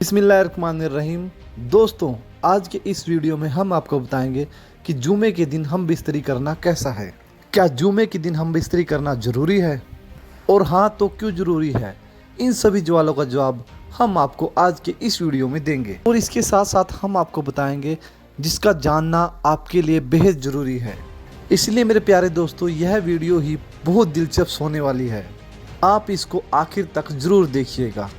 बिस्मिल्लाहिर्रहमानिर्रहीम। दोस्तों, आज के इस वीडियो में हम आपको बताएंगे कि जुमे के दिन हम बिस्तरी करना कैसा है। क्या जुमे के दिन हम बिस्तरी करना ज़रूरी है, और हाँ तो क्यों ज़रूरी है? इन सभी सवालों का जवाब हम आपको आज के इस वीडियो में देंगे, और इसके साथ साथ हम आपको बताएंगे जिसका जानना आपके लिए बेहद ज़रूरी है। इसलिए मेरे प्यारे दोस्तों, यह वीडियो ही बहुत दिलचस्प होने वाली है। आप इसको आखिर तक ज़रूर देखिएगा।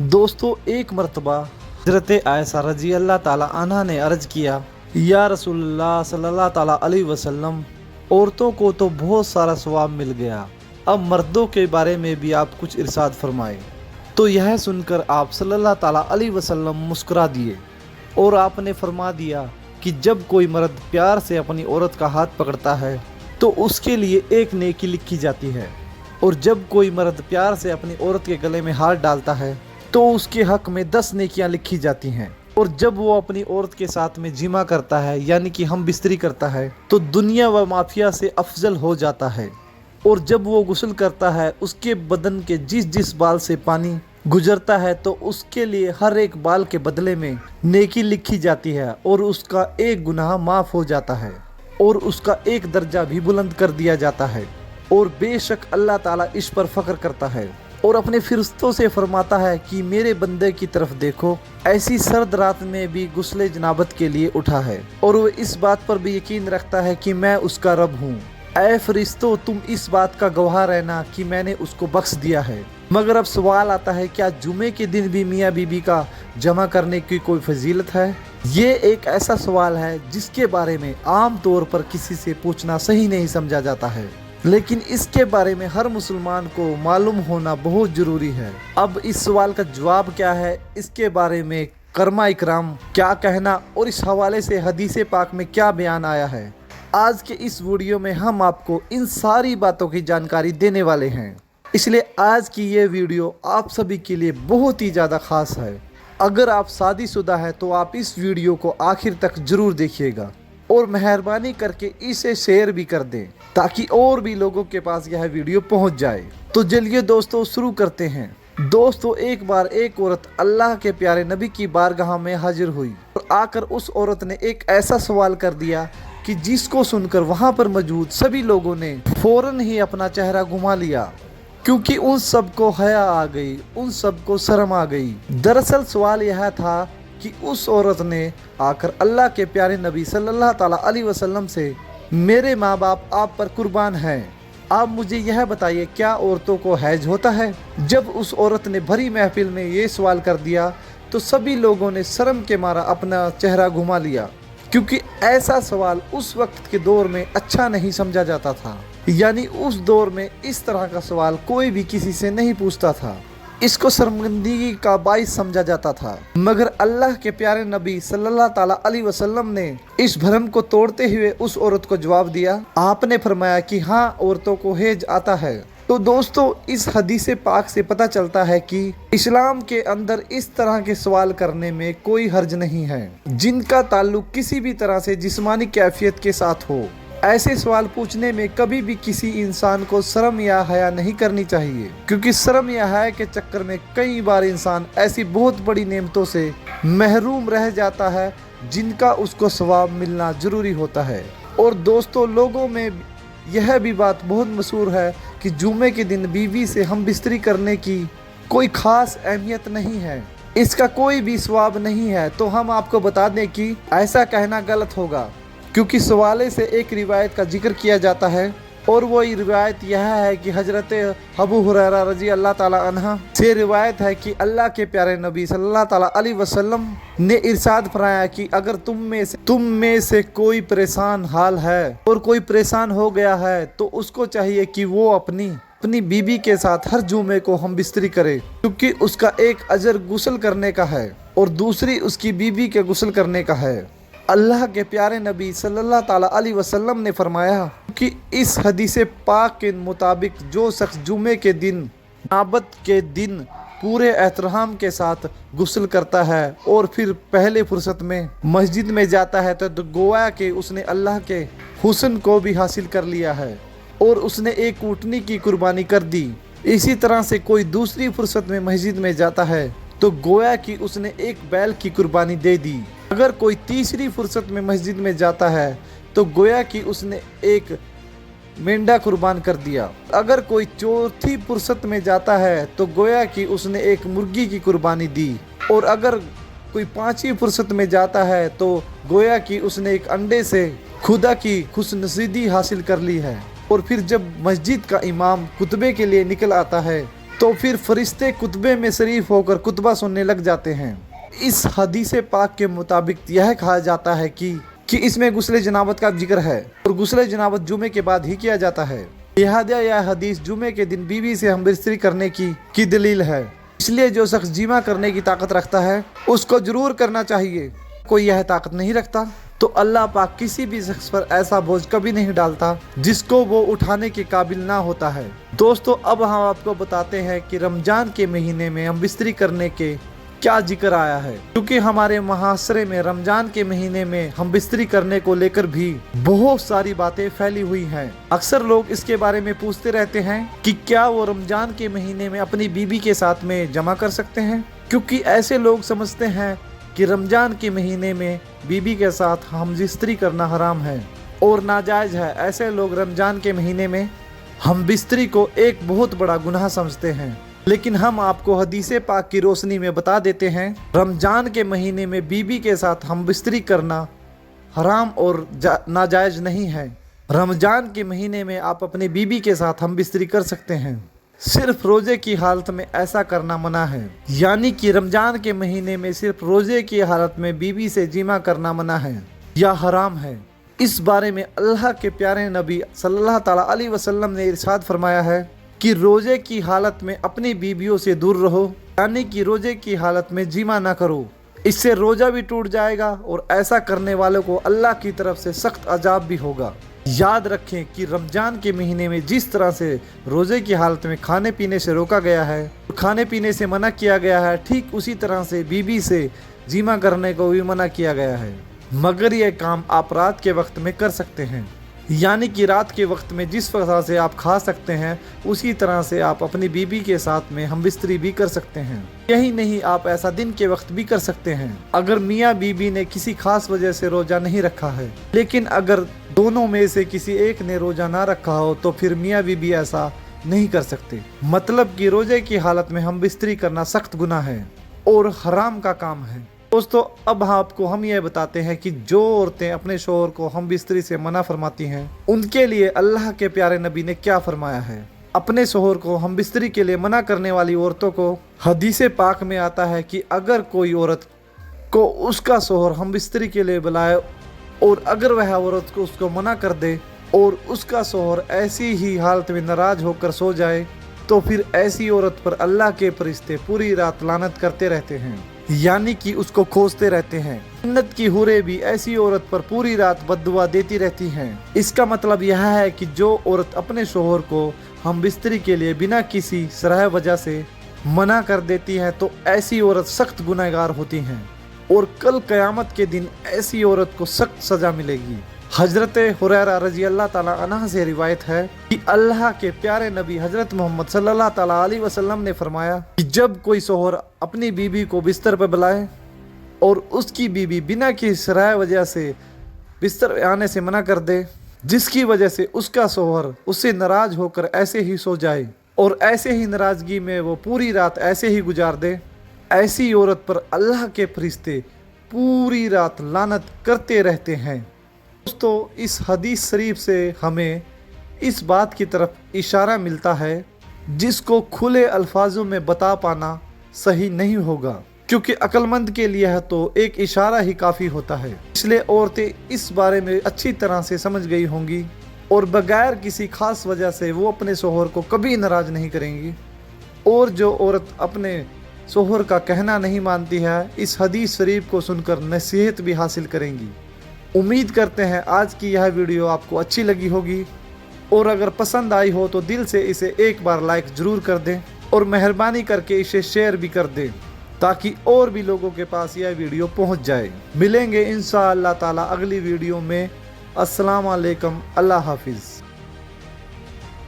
दोस्तों, एक मरतबा हज़रत आयशा रज़ी अल्लाह ताला अन्हा ने अर्ज़ किया, या रसूलुल्लाह सल्लल्लाहु ताला अलैहि वसल्लम, औरतों को तो बहुत सारा सवाब मिल गया, अब मर्दों के बारे में भी आप कुछ इरशाद फरमाएं। तो यह सुनकर आप सल्लल्लाहु ताला अलैहि वसल्लम मुस्कुरा दिए और आपने फरमा दिया कि जब कोई मर्द प्यार से अपनी औरत का हाथ पकड़ता है तो उसके लिए एक नेकी लिखी जाती है, और जब कोई मर्द प्यार से अपनी औरत के गले में हाथ डालता है तो उसके हक में 10 नेकियां लिखी जाती हैं। और जब वो अपनी औरत के साथ में जिमा करता है, यानी कि हम बिस्तरी करता है, तो दुनिया व माफिया से अफजल हो जाता है। और जब वो गुस्ल करता है, उसके बदन के जिस जिस बाल से पानी गुजरता है तो उसके लिए हर एक बाल के बदले में नेकी लिखी जाती है, और उसका एक गुनाह माफ़ हो जाता है, और उसका एक दर्जा भी बुलंद कर दिया जाता है। और बेशक अल्लाह ताला इस पर फ़ख्र करता है और अपने फिरिश्तों से फरमाता है कि मेरे बंदे की तरफ देखो, ऐसी सर्द रात में भी गुस्ले जनाबत के लिए उठा है, और वो इस बात पर भी यकीन रखता है कि मैं उसका रब हूँ। ऐ फरिश्तों, तुम इस बात का गवाह रहना कि मैंने उसको बख्श दिया है। मगर अब सवाल आता है, क्या जुमे के दिन भी मियाँ बीबी का जमा करने की कोई फजीलत है? ये एक ऐसा सवाल है जिसके बारे में आम तौर पर किसी से पूछना सही नहीं समझा जाता है, लेकिन इसके बारे में हर मुसलमान को मालूम होना बहुत ज़रूरी है। अब इस सवाल का जवाब क्या है, इसके बारे में कर्मा इकराम क्या कहना, और इस हवाले से हदीस पाक में क्या बयान आया है, आज के इस वीडियो में हम आपको इन सारी बातों की जानकारी देने वाले हैं। इसलिए आज की ये वीडियो आप सभी के लिए बहुत ही ज़्यादा ख़ास है। अगर आप शादीशुदा हैं तो आप इस वीडियो को आखिर तक ज़रूर देखिएगा, और मेहरबानी करके इसे शेयर भी कर दें ताकि और भी लोगों के पास यह वीडियो पहुंच जाए। तो चलिए दोस्तों, शुरू करते हैं। दोस्तों, एक बार एक औरत अल्लाह के प्यारे नबी की बारगाह में हाजिर हुई, और आकर उस औरत ने एक ऐसा सवाल कर दिया कि जिसको सुनकर वहां पर मौजूद सभी लोगों ने फौरन ही अपना चेहरा घुमा लिया, क्योंकि उन सबको हया आ गई, उन सबको शर्म आ गई। दरअसल सवाल यह था कि उस औरत ने आकर अल्लाह के प्यारे नबी सल्लल्लाहु ताला अलैहि वसल्लम से, मेरे माँ बाप आप पर कुर्बान हैं, आप मुझे यह बताइए क्या औरतों को हैज होता है? जब उस औरत ने भरी महफिल में ये सवाल कर दिया तो सभी लोगों ने शर्म के मारा अपना चेहरा घुमा लिया, क्योंकि ऐसा सवाल उस वक्त के दौर में अच्छा नहीं समझा जाता था। यानी उस दौर में इस तरह का सवाल कोई भी किसी से नहीं पूछता था, इसको शर्मिंदगी का बाइस समझा जाता था। मगर अल्लाह के प्यारे नबी सल्लल्लाहु ताला अलैहि वसल्लम ने इस भ्रम को तोड़ते हुए उस औरत को जवाब दिया। आपने फरमाया कि हाँ, औरतों को हैज आता है। तो दोस्तों, इस हदीस पाक से पता चलता है कि इस्लाम के अंदर इस तरह के सवाल करने में कोई हर्ज नहीं है जिनका ताल्लुक किसी भी तरह से जिस्मानी कैफियत के साथ हो। ऐसे सवाल पूछने में कभी भी किसी इंसान को शर्म या हया नहीं करनी चाहिए, क्योंकि शर्म या हया के चक्कर में कई बार इंसान ऐसी बहुत बड़ी नेमतों से महरूम रह जाता है जिनका उसको सवाब मिलना ज़रूरी होता है। और दोस्तों, लोगों में यह भी बात बहुत मशहूर है कि जुमे के दिन बीवी से हम बिस्तरी करने की कोई ख़ास अहमियत नहीं है, इसका कोई भी सवाब नहीं है। तो हम आपको बता दें कि ऐसा कहना गलत होगा, क्योंकि सवाले से एक रिवायत का जिक्र किया जाता है, और वो रिवायत यह है कि हजरत अबू हुरैरा रजी अल्लाह ताला अन्हा से रिवायत है कि अल्लाह के प्यारे नबी सल्लल्लाहु ताला अलैहि वसल्लम ने इरशाद फरमाया कि अगर तुम में से कोई परेशान हाल है और कोई परेशान हो गया है, तो उसको चाहिए कि वो अपनी बीबी के साथ हर जुमे को हम बिस्तरी करे, क्योंकि उसका एक अजर गुस्ल करने का है और दूसरी उसकी बीबी के गुस्ल करने का है। अल्लाह के प्यारे नबी सल्लल्लाहु ताला अलैहि वसल्लम ने फरमाया कि इस हदीस पाक के मुताबिक जो शख्स जुमे के दिन जनाबत के दिन पूरे एहतराम के साथ गुस्ल करता है और फिर पहले फुर्सत में मस्जिद में जाता है, तो गोया कि उसने अल्लाह के हुस्न को भी हासिल कर लिया है और उसने एक ऊँटनी की कुर्बानी कर दी। इसी तरह से कोई दूसरी फुर्सत में मस्जिद में जाता है तो गोया कि उसने एक बैल की कुर्बानी दे दी। अगर कोई तीसरी फुर्सत में मस्जिद में जाता है तो गोया कि उसने एक मेंढा कुर्बान कर दिया। अगर कोई चौथी फुर्सत में जाता है तो गोया कि उसने एक मुर्गी की कुर्बानी दी। और अगर कोई पांचवी फुर्सत में जाता है तो गोया कि उसने एक अंडे से खुदा की खुशनसीबी हासिल कर ली है। और फिर जब मस्जिद का इमाम खुतबे के लिए निकल आता है तो फिर फरिश्ते खुतबे में शरीफ होकर खुतबा सुनने लग जाते हैं। इस हदीस पाक के मुताबिक यह कहा जाता है कि इसमें गुस्ले जनाबत का जिक्र है और गुस्ले जनाबत जुमे के बाद ही किया जाता है। लिहाजा यह हदीस जुमे के दिन बीवी से हमबिस्तरी करने की दलील है। इसलिए जो शख्स जीमा करने की ताकत रखता है उसको जरूर करना चाहिए। कोई यह ताकत नहीं रखता तो अल्लाह पाक किसी भी शख्स पर ऐसा बोझ कभी नहीं डालता जिसको वो उठाने के काबिल ना होता है। दोस्तों, अब हम आपको बताते हैं कि रमजान के महीने में हमबिस्तरी करने के क्या जिक्र आया है, क्योंकि हमारे मुहासरे में रमजान के महीने में हमबिस्तरी करने को लेकर भी बहुत सारी बातें फैली हुई हैं। अक्सर लोग इसके बारे में पूछते रहते हैं कि क्या वो रमजान के महीने में अपनी बीबी के साथ में जमा कर सकते हैं, क्योंकि ऐसे लोग समझते हैं कि रमजान के महीने में बीबी के साथ हमबिस्तरी करना हराम है और नाजायज है। ऐसे लोग रमजान के महीने में हमबिस्तरी को एक बहुत बड़ा गुनाह समझते हैं। लेकिन हम आपको हदीसे पाक की रोशनी में बता देते हैं, रमजान के महीने में बीबी के साथ हमबिस्तरी करना हराम और नाजायज नहीं है। रमजान के महीने में आप अपनी बीबी के साथ हमबिस्तरी कर सकते हैं, सिर्फ रोजे की हालत में ऐसा करना मना है। यानी कि रमजान के महीने में सिर्फ रोजे की हालत में बीबी से जीमा करना मना है या हराम है। इस बारे में अल्लाह के प्यारे नबी सल्लल्लाहु ताला अलैहि वसल्लम ने इरशाद फरमाया है कि रोजे की हालत में अपनी बीवियों से दूर रहो, यानी कि रोजे की हालत में जीमा ना करो। इससे रोजा भी टूट जाएगा और ऐसा करने वालों को अल्लाह की तरफ से सख्त अजाब भी होगा। याद रखें कि रमजान के महीने में जिस तरह से रोजे की हालत में खाने पीने से रोका गया है, खाने पीने से मना किया गया है, ठीक उसी तरह से बीबी से जीमा करने को भी मना किया गया है। मगर यह काम आप रात के वक्त में कर सकते हैं, यानी कि रात के वक्त में जिस तरह से आप खा सकते हैं उसी तरह से आप अपनी बीबी के साथ में हमबिस्तरी भी कर सकते हैं। यही नहीं, आप ऐसा दिन के वक्त भी कर सकते हैं। अगर मियाँ बीबी ने किसी खास वजह से रोजा नहीं रखा है, लेकिन अगर दोनों में से किसी एक ने रोजा ना रखा हो तो फिर मियाँ बीबी ऐसा नहीं कर सकते। मतलब कि रोजे की हालत में हमबिस्तरी करना सख्त गुनाह है और हराम का काम है। दोस्तों, अब आपको हम ये बताते हैं कि जो औरतें अपने शोहर को हमबिस्तरी से मना फरमाती हैं उनके लिए अल्लाह के प्यारे नबी ने क्या फरमाया है। अपने शोहर को हमबिस्तरी के लिए मना करने वाली औरतों को हदीसे पाक में आता है कि अगर कोई औरत को उसका शोहर हमबिस्तरी के लिए बुलाए और अगर वह औरत को उसको मना कर दे और उसका शोहर ऐसी ही हालत में नाराज होकर सो जाए तो फिर ऐसी औरत पर अल्लाह के फरिश्ते पूरी रात लानत करते रहते हैं, यानी कि उसको खोजते रहते हैं। जन्नत की हूरें भी ऐसी औरत पर पूरी रात बद्दुआ देती रहती हैं। इसका मतलब यह है कि जो औरत अपने शोहर को हमबिस्तरी के लिए बिना किसी सराह वजह से मना कर देती है तो ऐसी औरत सख्त गुनहगार होती हैं और कल क़यामत के दिन ऐसी औरत को सख्त सजा मिलेगी। हजरत हुरैरा रजी अल्लाह ताला अन्हा से रिवायत है कि अल्लाह के प्यारे नबी हजरत मोहम्मद सल्लल्लाहु ताला अलैहि वसल्लम ने फरमाया कि जब कोई शोहर अपनी बीबी को बिस्तर पर बुलाए और उसकी बीबी बिना किसी सराय वजह से बिस्तर पे आने से मना कर दे, जिसकी वजह से उसका शोहर उससे नाराज होकर ऐसे ही सो जाए और ऐसे ही नाराजगी में वो पूरी रात ऐसे ही गुजार दे, ऐसी औरत पर अल्लाह के फरिश्ते पूरी रात लानत करते रहते हैं। दोस्तों, इस हदीस शरीफ से हमें इस बात की तरफ इशारा मिलता है जिसको खुले अल्फाजों में बता पाना सही नहीं होगा, क्योंकि अक्लमंद के लिए है तो एक इशारा ही काफ़ी होता है। इसलिए औरतें इस बारे में अच्छी तरह से समझ गई होंगी और बगैर किसी खास वजह से वो अपने शोहर को कभी नाराज़ नहीं करेंगी। और जो औरत अपने शोहर का कहना नहीं मानती है, इस हदीस शरीफ को सुनकर नसीहत भी हासिल करेंगी। उम्मीद करते हैं आज की यह वीडियो आपको अच्छी लगी होगी और अगर पसंद आई हो तो दिल से इसे एक बार लाइक ज़रूर कर दें और मेहरबानी करके इसे शेयर भी कर दें ताकि और भी लोगों के पास यह वीडियो पहुंच जाए। मिलेंगे इंशाअल्लाह ताला अगली वीडियो में। अस्सलाम वालेकुम, अल्लाह हाफिज़।